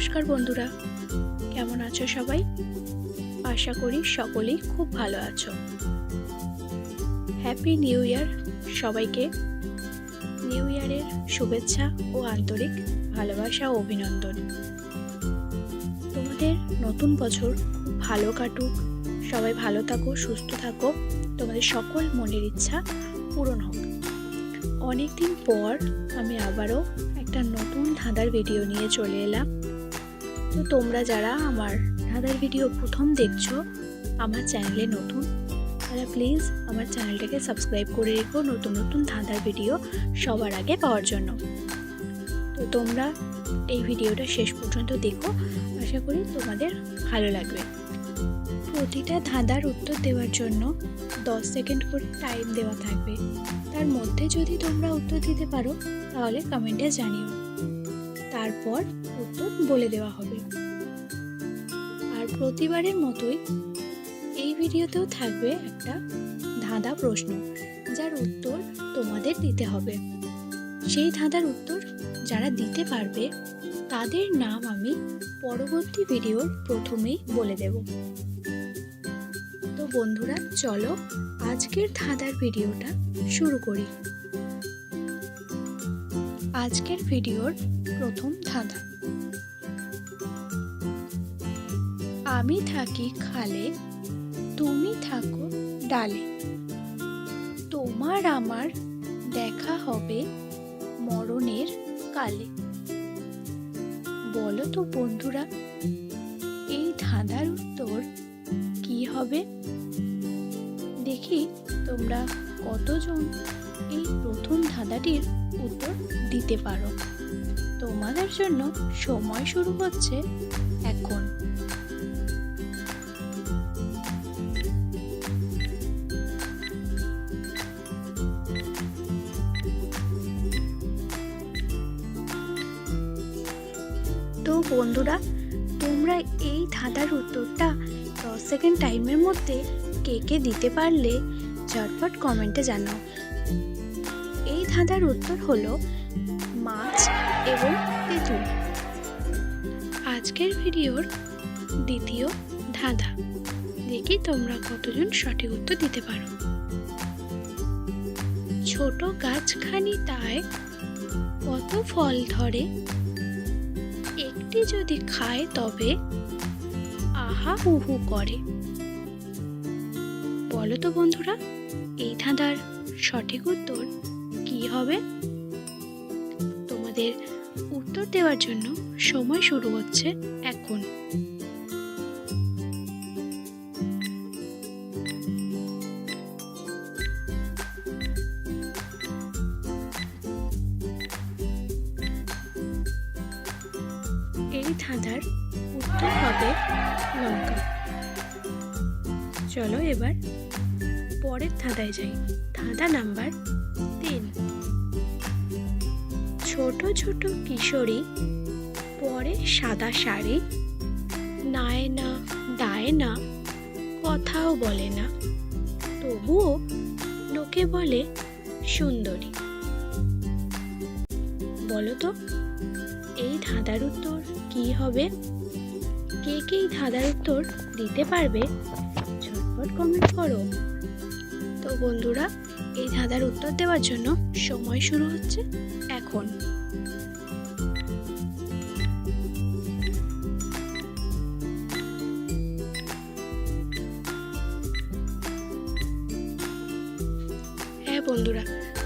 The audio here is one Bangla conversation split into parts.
নমস্কার বন্ধুরা, কেমন আছো সবাই? আশা করি সকলেই খুব ভালো আছো। হ্যাপি নিউ ইয়ার সবাইকে। নিউ ইয়ারের শুভেচ্ছা ও আন্তরিক ভালোবাসা ও অভিনন্দন। তোমাদের নতুন বছর খুব ভালো কাটুক, সবাই ভালো থাকো, সুস্থ থাকো, তোমাদের সকল মনের ইচ্ছা পূরণ হোক। অনেকদিন পর আমি আবারও একটা নতুন ধাঁধার ভিডিও নিয়ে চলে এলাম। তো তোমরা যারা আমার ধাঁধার ভিডিও প্রথম দেখছো, আমার চ্যানেলে নতুন, তারা প্লিজ আমার চ্যানেলটাকে সাবস্ক্রাইব করে রেখো নতুন নতুন ধাঁধার ভিডিও সবার আগে পাওয়ার জন্য। তো তোমরা এই ভিডিওটা শেষ পর্যন্ত দেখো, আশা করি তোমাদের ভালো লাগবে। প্রতিটা ধাঁধার উত্তর দেওয়ার জন্য 10 সেকেন্ড করে টাইম দেওয়া থাকবে। তার মধ্যে যদি তোমরা উত্তর দিতে পারো তাহলে কমেন্টে জানিও, তারপর উত্তর বলে দেওয়া হবে। আর প্রতিবারের মতোই এই ভিডিওতেও থাকবে একটা ধাঁধা প্রশ্ন, যার উত্তর তোমাদের দিতে হবে। সেই ধাঁধার উত্তর যারা দিতে পারবে তাদের নাম আমি পরবর্তী ভিডিওর প্রথমেই বলে দেব। তো বন্ধুরা, চলো আজকের ধাঁধার ভিডিওটা শুরু করি। আজকের ভিডিওর প্রথম ধাঁধা। আমি থাকি খালে, তুমি থাকো ডালে, তোমার আমার দেখা হবে মরণের কালে। বলো তো বন্ধুরা, এই ধাঁধার উত্তর কি হবে? দেখি তোমরা কতজন এই প্রথম ধাঁধাটির উত্তর দিতে পারো। তোমাদের জন্য সময় শুরু হচ্ছে এখন। তো বন্ধুরা, তোমরা এই ধাঁধার উত্তরটা 10 সেকেন্ড টাইমের মধ্যে কে কে দিতে পারলে ঝটপট কমেন্টে জানাও। এই ধাঁধার উত্তর হলো মাছ এবং তেঁতুল। আজকের ভিডিওর দ্বিতীয় ধাঁধা, দেখি তোমরা কতজন সঠিক উত্তর দিতে পারো। ছোট গাছখানি তাই কত ফল ধরে, একটি যদি খায় তবে আহা উহু করে। বলো তো বন্ধুরা, এই ধাঁধার সঠিক উত্তর কি হবে? তোমাদের উত্তর দেওয়ার জন্য সময় শুরু হচ্ছে এখন। এই ধাঁধার উত্তর হবে লঙ্কা। চলো এবার পরের ধাঁধায় যাই। ধাঁধা নাম্বার 3। ছোট ছোট কিশোরী পরে সাদা শাড়ি, নায় না দায় না কথাও বলে না, তবুও লোকে বলে সুন্দরী। বলো তো এই ধাঁধার উত্তর কি হবে? কে কে এই ধাঁধার উত্তর দিতে পারবে ঝটপট কমেন্ট করো। তো বন্ধুরা, এই ধাঁধার উত্তর দেওয়ার জন্য সময় শুরু হচ্ছে এখন। হ্যাঁ বন্ধুরা,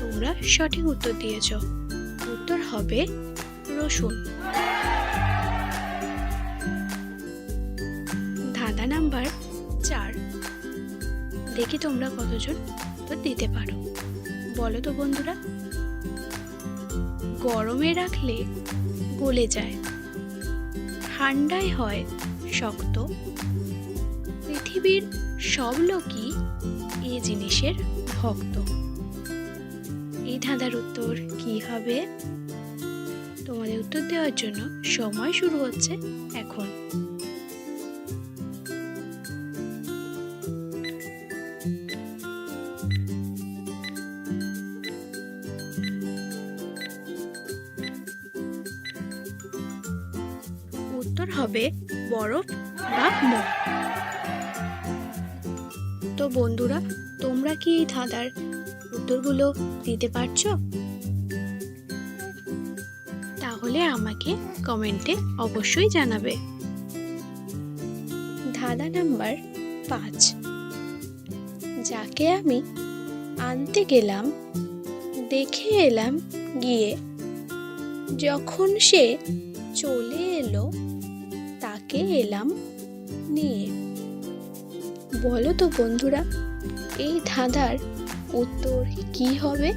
তোমরা সঠিক উত্তর দিয়েছ। উত্তর হবে রসুন। ধাঁধা নাম্বার 4, দেখি তোমরা কতজন উত্তর দিতে পারো। বলো তো বন্ধুরা, গরমে রাখলে গলে যায়, ঠান্ডায় হয় শক্ত, পৃথিবীর সব লোকই এই জিনিসের ভক্ত। এই ধাঁধার উত্তর কি হবে? তোমাদের উত্তর দেওয়ার জন্য সময় শুরু হচ্ছে এখন। উত্তর হবে বরফ বা মোম। তো বন্ধুরা, তোমরা কি এই ধাঁধার উত্তরগুলো দিতে পারছো? তাহলে আমাকে কমেন্টে অবশ্যই জানাবে। ধাঁধা নাম্বার 5। যাকে আমি আনতে গেলাম, দেখে এলাম গিয়ে, যখন সে চলে এলো তাকে এলাম নিয়ে। বলো তো বন্ধুরা, এই ধাঁধার উত্তর কি হবে?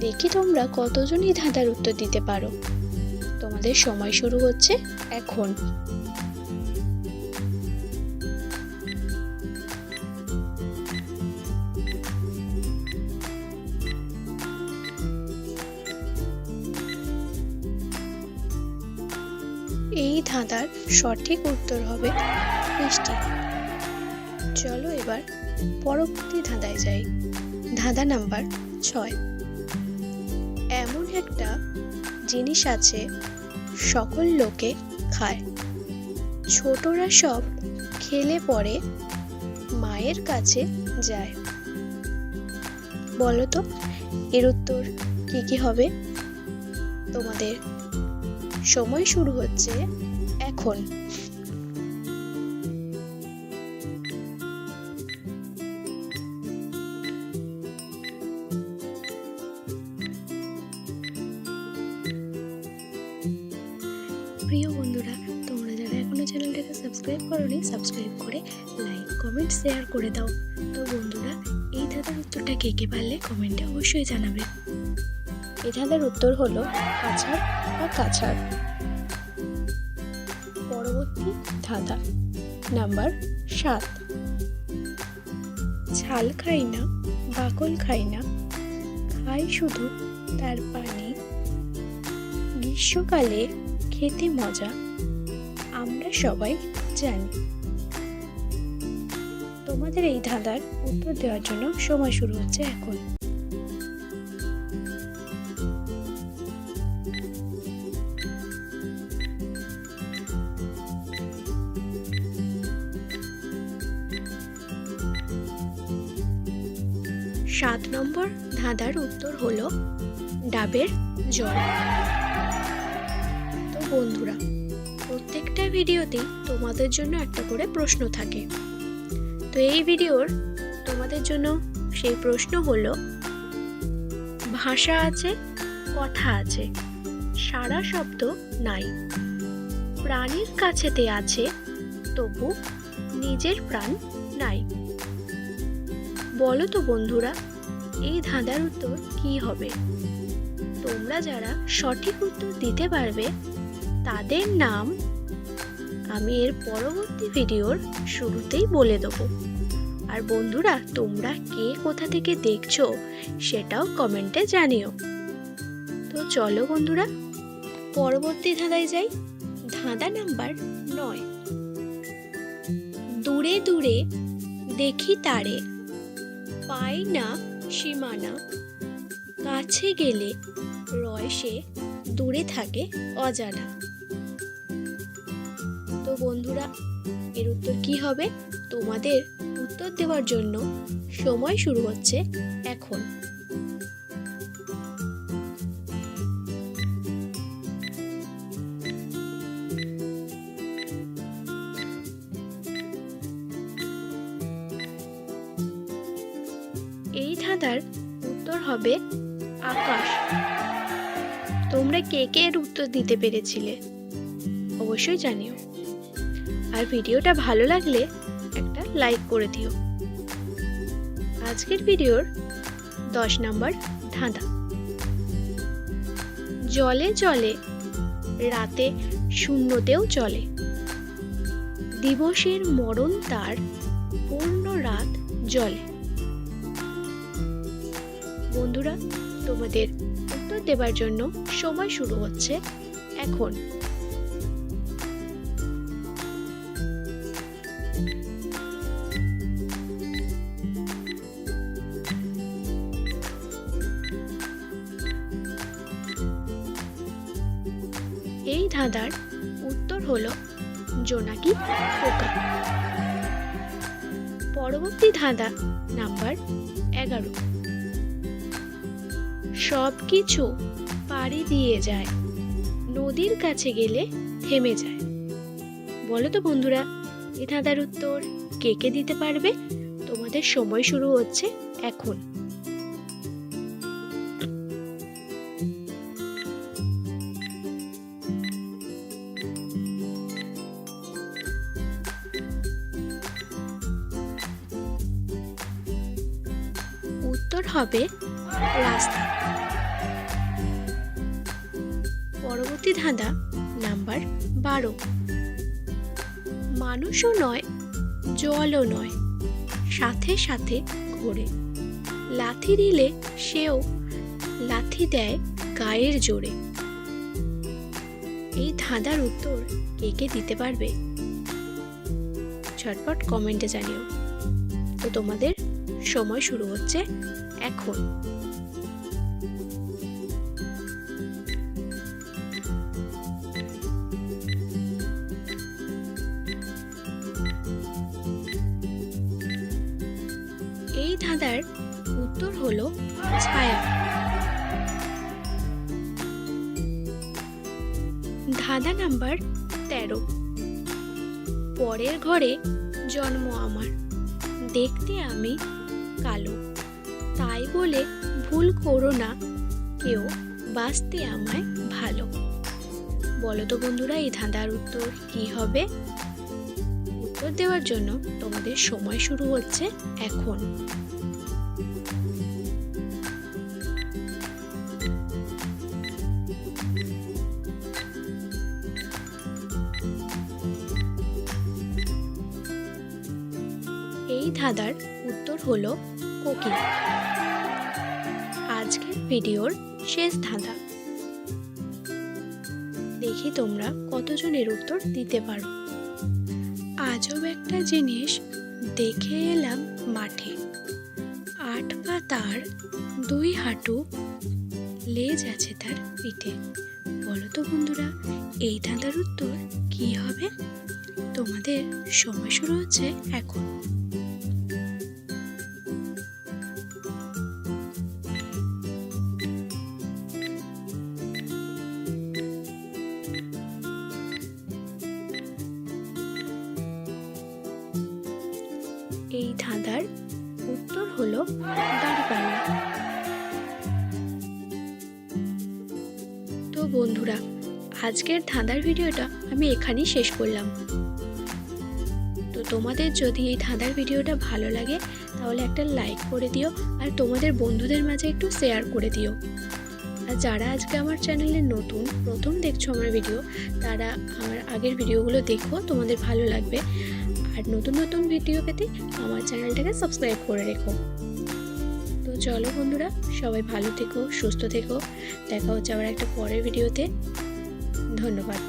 দেখি তোমরা কতজনই ধাঁধার উত্তর দিতে পারো। তোমাদের সময় শুরু হচ্ছে এখন। এই ধাঁধার সঠিক উত্তর হবে বৃষ্টি। চলো এবার পরবর্তী ধাঁধায় যাই। ধাঁধা নাম্বার 6। এমন একটা জিনিস আছে সকল লোকে খায়, ছোটরা সব খেলে পরে মায়ের কাছে যায়। বলো তো এর উত্তর কি কি হবে? তোমাদের সময় শুরু হচ্ছে এখন। প্রিয় বন্ধুরা, তোমরা যারা এখনো চ্যানেলটাকে সাবস্ক্রাইব করোনি, সাবস্ক্রাইব করে লাইক, কমেন্ট, শেয়ার করে দাও। তো বন্ধুরা, এই ধাঁধার উত্তরটা কে কে পারলে কমেন্টে অবশ্যই জানাবে। এই ধাঁধার উত্তর হলো আছাড় বা কাছাড়। পরবর্তী ধাঁধা নাম্বার 7। ছাল খাই না, বাকল খাই না, খাই শুধু তার পানি, গ্রীষ্মকালে খেতে মজা, আমরা সবাই জানি। তোমাদের এই ধাঁধার উত্তর দেওয়ার জন্য সময় শুরু হচ্ছে এখন। সাত নম্বর ধাঁধার উত্তর হলো ডাবের জল। তো বন্ধুরা, প্রত্যেকটা ভিডিওতেই তোমাদের জন্য একটা করে প্রশ্ন থাকে। তো এই ভিডিওর তোমাদের জন্য সেই প্রশ্ন হলো, ভাষা আছে, কথা আছে, সারা শব্দ নাই, প্রাণীর কাছেতে আছে, তবু নিজের প্রাণ নাই। বলো তো বন্ধুরা, এই ধাঁধার উত্তর কি হবে? তোমরা যারা সঠিক উত্তর দিতে পারবে তাদের নাম আমি এর পরবর্তী ভিডিওর শুরুতেই বলে দেবো। আর বন্ধুরা, তোমরা কে কোথা থেকে দেখছো সেটাও কমেন্টে জানিও। তো চলো বন্ধুরা, পরবর্তী ধাঁধায় যাই। ধাঁধা নাম্বার 9। দূরে দূরে দেখি তারে, পাই না সীমানা, কাছে গেলে রয় সে, দূরে থাকে অজানা। তো বন্ধুরা, এর উত্তর কি হবে? তোমাদের উত্তর দেওয়ার জন্য সময় শুরু হচ্ছে এখন। এই ধাঁধার উত্তর হবে আকাশ। তোমরা কে কে এর উত্তর দিতে পেরেছিলে অবশ্যই জানিও। আর ভিডিওটা ভালো লাগলে একটা লাইক করে দিও। আজকের ভিডিওর 10 নম্বর ধাঁধা। জলে জলে রাতে শূন্যতেও চলে, দিবসের মরণ তার, পূর্ণ রাত জলে। বন্ধুরা, তোমাদের উত্তর দেবার জন্য সময় শুরু হচ্ছে এখন। এই ধাঁধার হলো জোনাকি পোকা। পরবর্তী ধাঁধা নাম্বার 11। সব কিছু পাড়ি দিয়ে যায়, নদীর কাছে গেলে থেমে যায়। বলো তো বন্ধুরা, এই ধাঁধার উত্তর কে কে দিতে পারবে? তোমাদের সময় শুরু হচ্ছে এখন। উত্তর হবে রাস্তা। পরবর্তী ধাঁধা নাম্বার 12। মানুষও নয়, জলও নয়, সাথে সাথে ঘোরে, লাথি দিলে সেও লাথি দেয় গায়ের জোরে। এই ধাঁধার উত্তর কে কে দিতে পারবে? ঝটপট কমেন্টে জানিও। তো তোমাদের সময় শুরু হচ্ছে এখন। এই ধাঁধার উত্তর হলো ছায়া। ধাঁধা নাম্বার 13। পরের ঘরে জন্ম আমার, দেখতে আমি কালো, তাই বলে ভুল করো না কেউ, বাঁচতে আমায় ভালো। বলো তো বন্ধুরা, এই ধাঁধার উত্তর কি হবে? উত্তর দেওয়ার জন্য তোমাদের সময় শুরু হচ্ছে এখন। এই ধাঁধার উত্তর হলো কোকিল। আজকের ভিডিওর শেষ ধাঁধা, দেখি তোমরা কতজনের উত্তর দিতে পারো। আজব একটা জিনিস দেখে এলাম মাঠে, 8 পা তার, 2 হাঁটু, লেজ আছে তার পিঠে। বলো তো বন্ধুরা, এই ধাঁধার উত্তর কি হবে? তোমাদের সময় শুরু হচ্ছে এখন। এই ধাঁধার উত্তর হলো দাঁড়িপাল্লা। তো বন্ধুরা, আজকের ধাঁধার ভিডিওটা আমি এখানেই শেষ করলাম। তো তোমাদের যদি এই ধাঁধার ভিডিওটা ভালো লাগে তাহলে একটা লাইক করে দিও, আর তোমাদের বন্ধুদের মাঝে একটু শেয়ার করে দিও। আর যারা আজকে আমার চ্যানেলে নতুন, প্রথম দেখছো আমার ভিডিও, তারা আমার আগের ভিডিওগুলো দেখো, তোমাদের ভালো লাগবে। আর নতুন নতুন ভিডিও পেতে আমার চ্যানেলটাকে সাবস্ক্রাইব করে রেখো। তো চলো বন্ধুরা, সবাই ভালো থেকো, সুস্থ থেকো। দেখা হচ্ছে আবার একটা পরের ভিডিওতে। ধন্যবাদ।